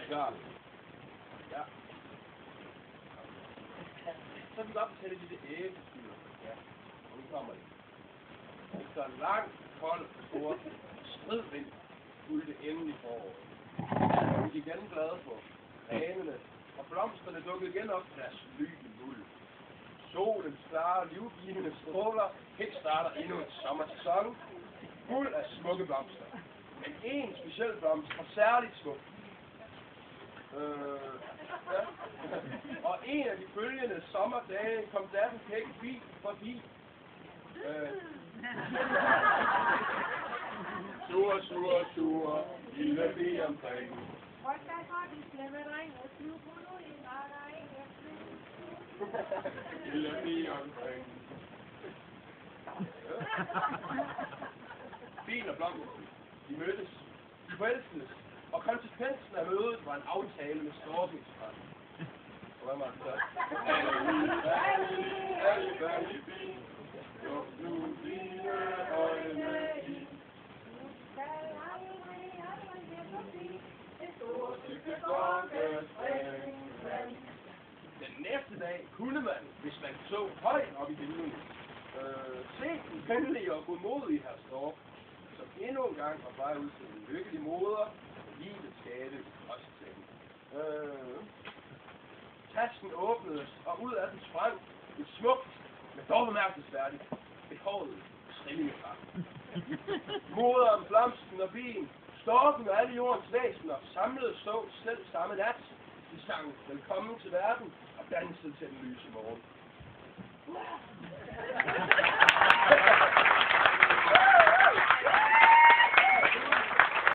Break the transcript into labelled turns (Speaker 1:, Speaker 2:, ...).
Speaker 1: klar? Ja. Så vi godt fortælle de der æbleskiver. Ja, og nu kommer det. Efter en lang, kold, stor stridvind fulgte endelig foråret. Vi gik igen glade på grenene, og blomsterne dukkede igen op til deres lyne guld. Solens klare, livgivende stråler starter endnu en sommersæson, fuld af smukke blomster. Men en speciel blomst var særligt smuk. Ja. Og en af de følgende sommerdage kom Daffen Pækkebil forbi. Sur, lille bi omkring.
Speaker 2: Og der har de slemme dreng, og flyv på nu i
Speaker 1: Lille bi omkring. Bil og blomster, de mødtes, de forelskedes, og konsekvensen af mødet var en aftale med storkningsfart. Og hvad var det så? Alle bil, luk nu dine øjne i. Den næste dag kunne man, hvis man så højt op i himlen, se den venlige og godmodige herr Stork, som endnu en gang var bare ud til en lykkelig moder, og livets gave også til hende. Tasken åbnedes, og ud af den sprang et smukt, men dog bemærkelsesværdigt, behåret strillingepar. Moderen, blomsten og bien, storken og alle jordens væsener samlede så selv samme nat. De sang velkommen til verden og dansede til den lyse morgen.